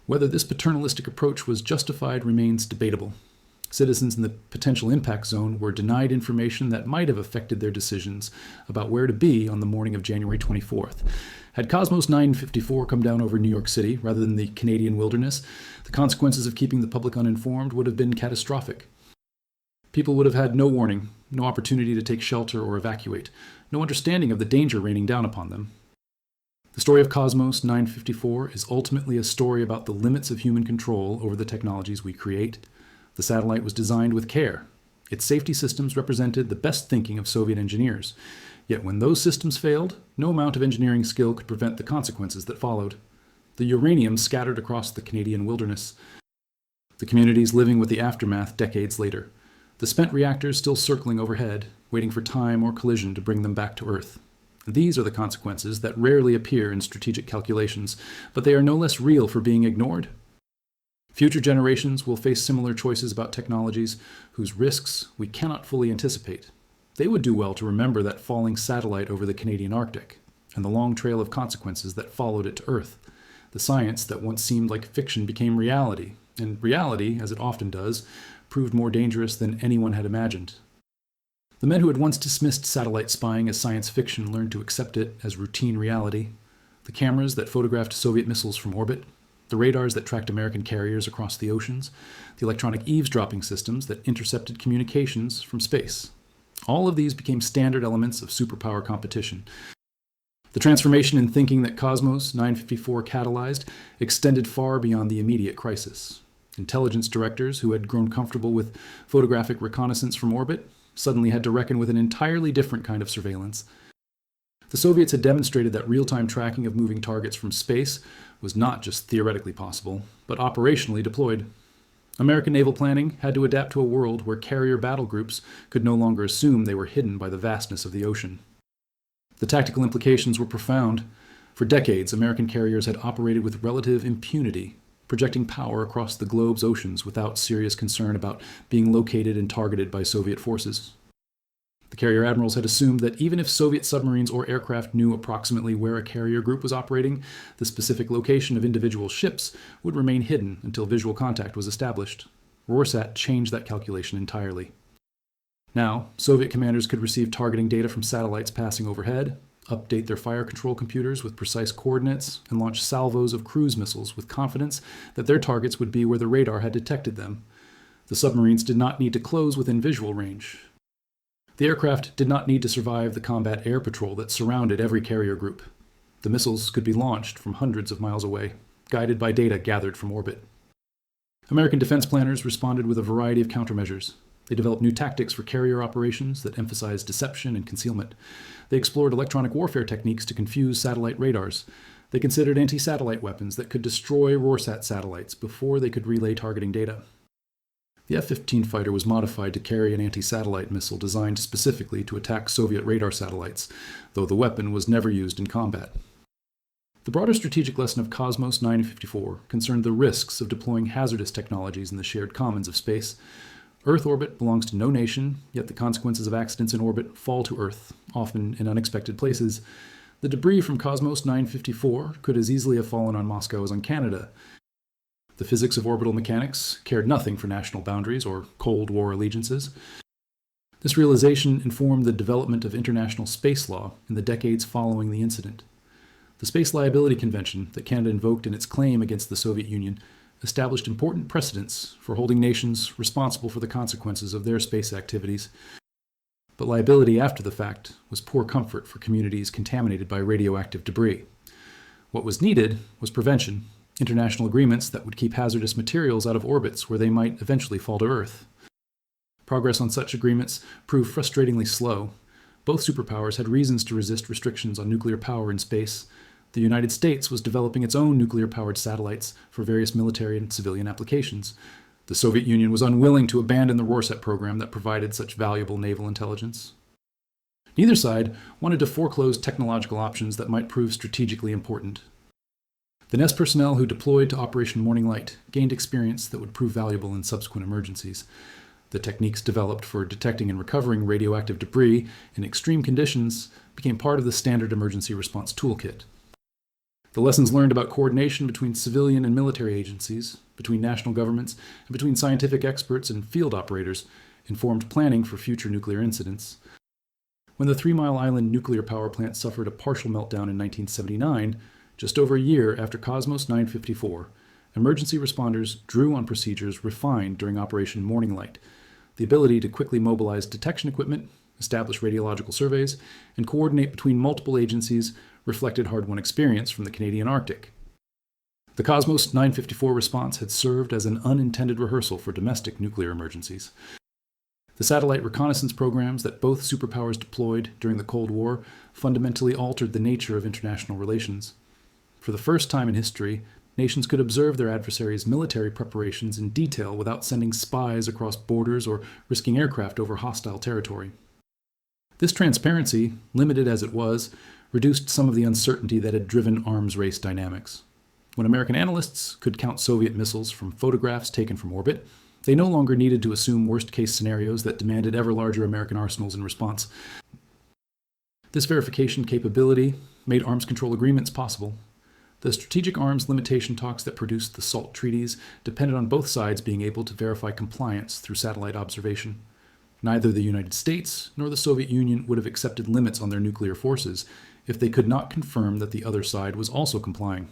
Whether this paternalistic approach was justified remains debatable. Citizens in the potential impact zone were denied information that might have affected their decisions about where to be on the morning of January 24th. Had Cosmos 954 come down over New York City rather than the Canadian wilderness, the consequences of keeping the public uninformed would have been catastrophic. People would have had no warning, no opportunity to take shelter or evacuate, no understanding of the danger raining down upon them. The story of Cosmos 954 is ultimately a story about the limits of human control over the technologies we create. The satellite was designed with care. Its safety systems represented the best thinking of Soviet engineers. Yet when those systems failed, no amount of engineering skill could prevent the consequences that followed. The uranium scattered across the Canadian wilderness. The communities living with the aftermath decades later. The spent reactors still circling overhead, waiting for time or collision to bring them back to Earth. These are the consequences that rarely appear in strategic calculations, but they are no less real for being ignored. Future generations will face similar choices about technologies whose risks we cannot fully anticipate. They would do well to remember that falling satellite over the Canadian Arctic, and the long trail of consequences that followed it to Earth. The science that once seemed like fiction became reality, and reality, as it often does, proved more dangerous than anyone had imagined. The men who had once dismissed satellite spying as science fiction learned to accept it as routine reality. The cameras that photographed Soviet missiles from orbit, the radars that tracked American carriers across the oceans, the electronic eavesdropping systems that intercepted communications from space. All of these became standard elements of superpower competition. The transformation in thinking that Cosmos 954 catalyzed extended far beyond the immediate crisis. Intelligence directors who had grown comfortable with photographic reconnaissance from orbit suddenly had to reckon with an entirely different kind of surveillance. The Soviets had demonstrated that real-time tracking of moving targets from space was not just theoretically possible, but operationally deployed. American naval planning had to adapt to a world where carrier battle groups could no longer assume they were hidden by the vastness of the ocean. The tactical implications were profound. For decades, American carriers had operated with relative impunity, projecting power across the globe's oceans without serious concern about being located and targeted by Soviet forces. The carrier admirals had assumed that even if Soviet submarines or aircraft knew approximately where a carrier group was operating, the specific location of individual ships would remain hidden until visual contact was established. Rorsat changed that calculation entirely. Now, Soviet commanders could receive targeting data from satellites passing overhead, update their fire control computers with precise coordinates, and launch salvos of cruise missiles with confidence that their targets would be where the radar had detected them. The submarines did not need to close within visual range. The aircraft did not need to survive the combat air patrol that surrounded every carrier group. The missiles could be launched from hundreds of miles away, guided by data gathered from orbit. American defense planners responded with a variety of countermeasures. They developed new tactics for carrier operations that emphasized deception and concealment. They explored electronic warfare techniques to confuse satellite radars. They considered anti-satellite weapons that could destroy Rorsat satellites before they could relay targeting data. The F-15 fighter was modified to carry an anti-satellite missile designed specifically to attack Soviet radar satellites, though the weapon was never used in combat. The broader strategic lesson of Cosmos 954 concerned the risks of deploying hazardous technologies in the shared commons of space. Earth orbit belongs to no nation, yet the consequences of accidents in orbit fall to Earth, often in unexpected places. The debris from Cosmos 954 could as easily have fallen on Moscow as on Canada. The physics of orbital mechanics cared nothing for national boundaries or Cold War allegiances. This realization informed the development of international space law in the decades following the incident. The Space Liability Convention that Canada invoked in its claim against the Soviet Union established important precedents for holding nations responsible for the consequences of their space activities. But liability after the fact was poor comfort for communities contaminated by radioactive debris. What was needed was prevention. International agreements that would keep hazardous materials out of orbits where they might eventually fall to Earth. Progress on such agreements proved frustratingly slow. Both superpowers had reasons to resist restrictions on nuclear power in space. The United States was developing its own nuclear-powered satellites for various military and civilian applications. The Soviet Union was unwilling to abandon the Rorset program that provided such valuable naval intelligence. Neither side wanted to foreclose technological options that might prove strategically important. The NES personnel who deployed to Operation Morning Light gained experience that would prove valuable in subsequent emergencies. The techniques developed for detecting and recovering radioactive debris in extreme conditions became part of the standard emergency response toolkit. The lessons learned about coordination between civilian and military agencies, between national governments, and between scientific experts and field operators informed planning for future nuclear incidents. When the 3 Mile Island nuclear power plant suffered a partial meltdown in 1979, just over a year after Cosmos 954, emergency responders drew on procedures refined during Operation Morning Light, the ability to quickly mobilize detection equipment, establish radiological surveys, and coordinate between multiple agencies reflected hard-won experience from the Canadian Arctic. The Cosmos 954 response had served as an unintended rehearsal for domestic nuclear emergencies. The satellite reconnaissance programs that both superpowers deployed during the Cold War fundamentally altered the nature of international relations. For the first time in history, nations could observe their adversaries' military preparations in detail without sending spies across borders or risking aircraft over hostile territory. This transparency, limited as it was, reduced some of the uncertainty that had driven arms race dynamics. When American analysts could count Soviet missiles from photographs taken from orbit, they no longer needed to assume worst-case scenarios that demanded ever larger American arsenals in response. This verification capability made arms control agreements possible. The strategic arms limitation talks that produced the SALT treaties depended on both sides being able to verify compliance through satellite observation. Neither the United States nor the Soviet Union would have accepted limits on their nuclear forces if they could not confirm that the other side was also complying.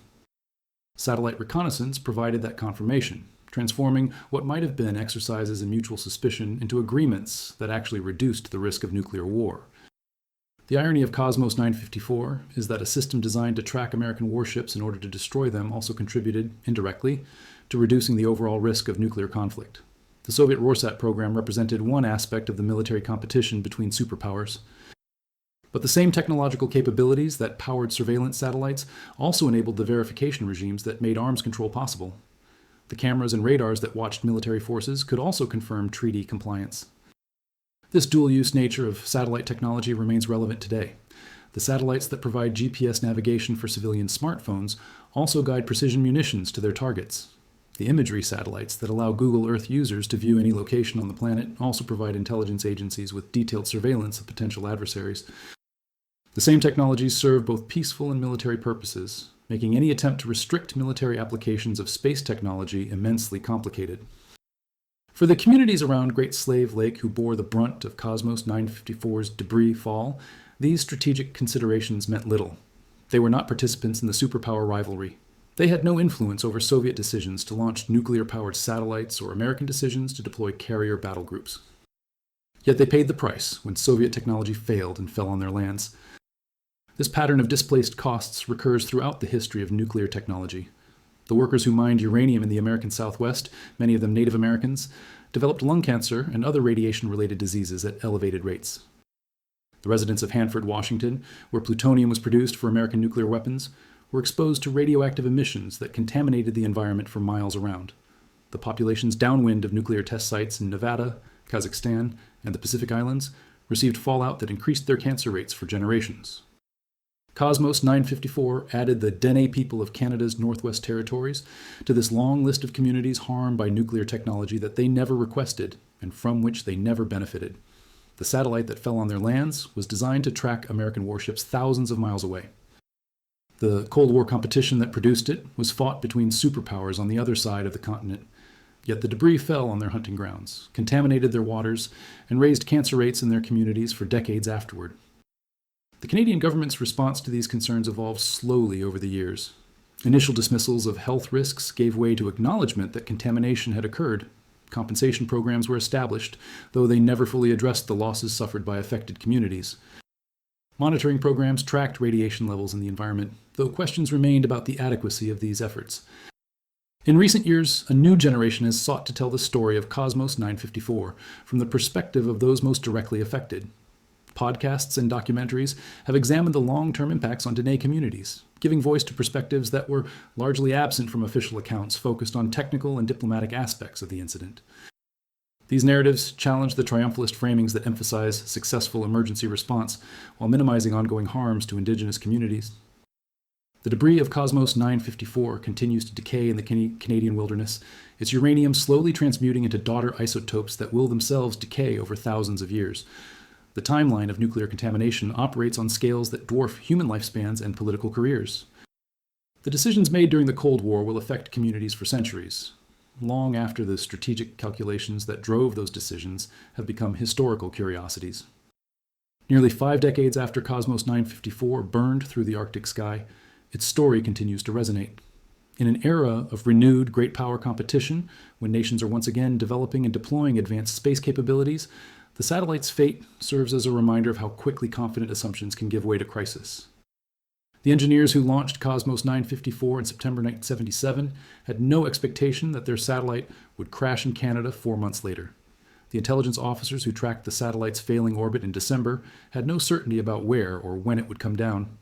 Satellite reconnaissance provided that confirmation, transforming what might have been exercises in mutual suspicion into agreements that actually reduced the risk of nuclear war. The irony of Cosmos 954 is that a system designed to track American warships in order to destroy them also contributed, indirectly, to reducing the overall risk of nuclear conflict. The Soviet Rorset program represented one aspect of the military competition between superpowers. But the same technological capabilities that powered surveillance satellites also enabled the verification regimes that made arms control possible. The cameras and radars that watched military forces could also confirm treaty compliance. This dual-use nature of satellite technology remains relevant today. The satellites that provide GPS navigation for civilian smartphones also guide precision munitions to their targets. The imagery satellites that allow Google Earth users to view any location on the planet also provide intelligence agencies with detailed surveillance of potential adversaries. The same technologies serve both peaceful and military purposes, making any attempt to restrict military applications of space technology immensely complicated. For the communities around Great Slave Lake who bore the brunt of Cosmos 954's debris fall, these strategic considerations meant little. They were not participants in the superpower rivalry. They had no influence over Soviet decisions to launch nuclear-powered satellites or American decisions to deploy carrier battle groups. Yet they paid the price when Soviet technology failed and fell on their lands. This pattern of displaced costs recurs throughout the history of nuclear technology. The workers who mined uranium in the American Southwest, many of them Native Americans, developed lung cancer and other radiation-related diseases at elevated rates. The residents of Hanford, Washington, where plutonium was produced for American nuclear weapons, were exposed to radioactive emissions that contaminated the environment for miles around. The populations downwind of nuclear test sites in Nevada, Kazakhstan, and the Pacific Islands received fallout that increased their cancer rates for generations. Cosmos 954 added the Dene people of Canada's Northwest Territories to this long list of communities harmed by nuclear technology that they never requested and from which they never benefited. The satellite that fell on their lands was designed to track American warships thousands of miles away. The Cold War competition that produced it was fought between superpowers on the other side of the continent, yet the debris fell on their hunting grounds, contaminated their waters, and raised cancer rates in their communities for decades afterward. The Canadian government's response to these concerns evolved slowly over the years. Initial dismissals of health risks gave way to acknowledgement that contamination had occurred. Compensation programs were established, though they never fully addressed the losses suffered by affected communities. Monitoring programs tracked radiation levels in the environment, though questions remained about the adequacy of these efforts. In recent years, a new generation has sought to tell the story of Cosmos 954 from the perspective of those most directly affected. podcasts and documentaries have examined the long-term impacts on Dene communities, giving voice to perspectives that were largely absent from official accounts focused on technical and diplomatic aspects of the incident. These narratives challenge the triumphalist framings that emphasize successful emergency response while minimizing ongoing harms to indigenous communities. The debris of Cosmos 954 continues to decay in the Canadian wilderness, its uranium slowly transmuting into daughter isotopes that will themselves decay over thousands of years. The timeline of nuclear contamination operates on scales that dwarf human lifespans and political careers. The decisions made during the Cold War will affect communities for centuries, long after the strategic calculations that drove those decisions have become historical curiosities. Nearly 5 decades after Cosmos 954 burned through the Arctic sky, its story continues to resonate. In an era of renewed great power competition, when nations are once again developing and deploying advanced space capabilities, the satellite's fate serves as a reminder of how quickly confident assumptions can give way to crisis. The engineers who launched Cosmos 954 in September 1977 had no expectation that their satellite would crash in Canada 4 months later. The intelligence officers who tracked the satellite's failing orbit in December had no certainty about where or when it would come down.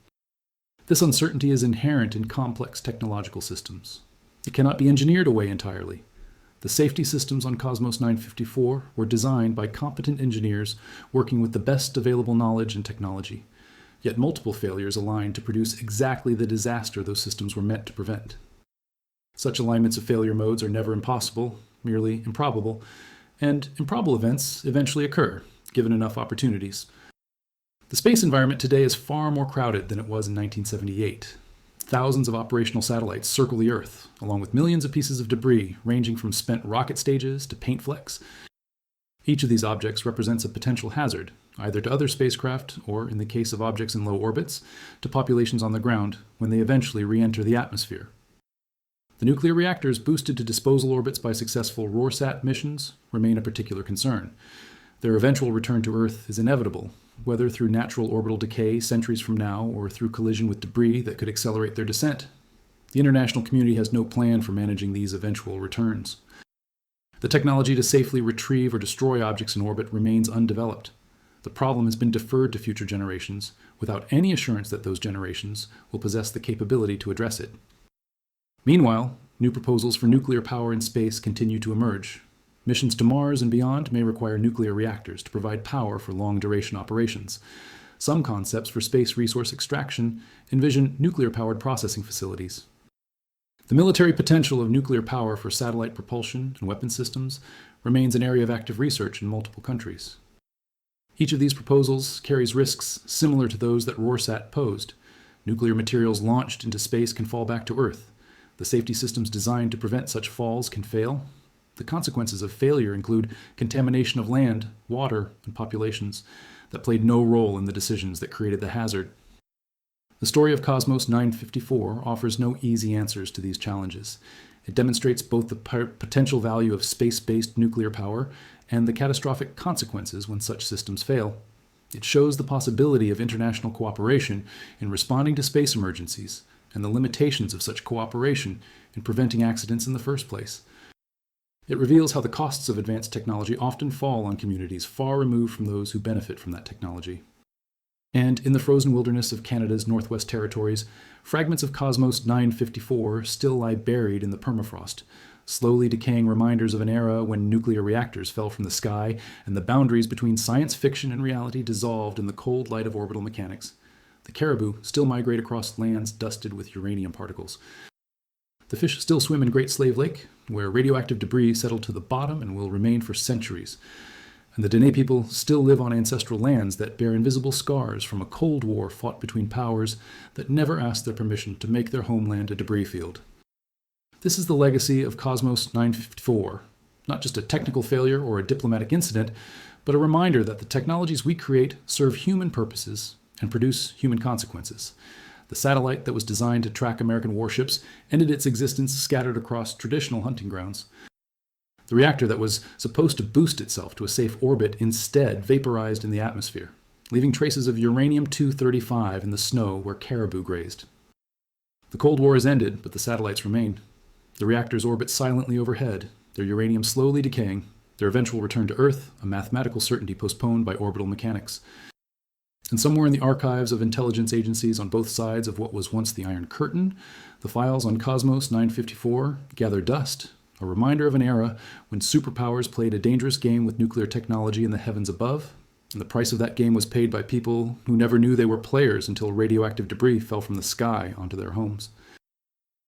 This uncertainty is inherent in complex technological systems. It cannot be engineered away entirely. The safety systems on Cosmos 954 were designed by competent engineers working with the best available knowledge and technology, yet multiple failures aligned to produce exactly the disaster those systems were meant to prevent. Such alignments of failure modes are never impossible, merely improbable, and improbable events eventually occur, given enough opportunities. The space environment today is far more crowded than it was in 1978. Thousands of operational satellites circle the Earth, along with millions of pieces of debris ranging from spent rocket stages to paint flecks. Each of these objects represents a potential hazard, either to other spacecraft or, in the case of objects in low orbits, to populations on the ground when they eventually re-enter the atmosphere. The nuclear reactors boosted to disposal orbits by successful Rörsat missions remain a particular concern. Their eventual return to Earth is inevitable, whether through natural orbital decay centuries from now or through collision with debris that could accelerate their descent. The international community has no plan for managing these eventual returns. The technology to safely retrieve or destroy objects in orbit remains undeveloped. The problem has been deferred to future generations without any assurance that those generations will possess the capability to address it. Meanwhile, new proposals for nuclear power in space continue to emerge. Missions to Mars and beyond may require nuclear reactors to provide power for long-duration operations. Some concepts for space resource extraction envision nuclear-powered processing facilities. The military potential of nuclear power for satellite propulsion and weapon systems remains an area of active research in multiple countries. Each of these proposals carries risks similar to those that Rörsat posed. Nuclear materials launched into space can fall back to Earth. The safety systems designed to prevent such falls can fail. The consequences of failure include contamination of land, water, and populations that played no role in the decisions that created the hazard. The story of Cosmos 954 offers no easy answers to these challenges. It demonstrates both the potential value of space-based nuclear power and the catastrophic consequences when such systems fail. It shows the possibility of international cooperation in responding to space emergencies and the limitations of such cooperation in preventing accidents in the first place. It reveals how the costs of advanced technology often fall on communities far removed from those who benefit from that technology. And in the frozen wilderness of Canada's Northwest Territories, fragments of Cosmos 954 still lie buried in the permafrost, slowly decaying reminders of an era when nuclear reactors fell from the sky and the boundaries between science fiction and reality dissolved in the cold light of orbital mechanics. The caribou still migrate across lands dusted with uranium particles. The fish still swim in Great Slave Lake, where radioactive debris settled to the bottom and will remain for centuries. And the Dene people still live on ancestral lands that bear invisible scars from a Cold War fought between powers that never asked their permission to make their homeland a debris field. This is the legacy of Cosmos 954, not just a technical failure or a diplomatic incident, but a reminder that the technologies we create serve human purposes and produce human consequences. The satellite that was designed to track American warships ended its existence scattered across traditional hunting grounds. The reactor that was supposed to boost itself to a safe orbit instead vaporized in the atmosphere, leaving traces of uranium-235 in the snow where caribou grazed. The Cold War has ended, but the satellites remain. The reactors orbit silently overhead, their uranium slowly decaying, their eventual return to Earth a mathematical certainty postponed by orbital mechanics. And somewhere in the archives of intelligence agencies on both sides of what was once the Iron Curtain, the files on Cosmos 954 gather dust, a reminder of an era when superpowers played a dangerous game with nuclear technology in the heavens above, and the price of that game was paid by people who never knew they were players until radioactive debris fell from the sky onto their homes.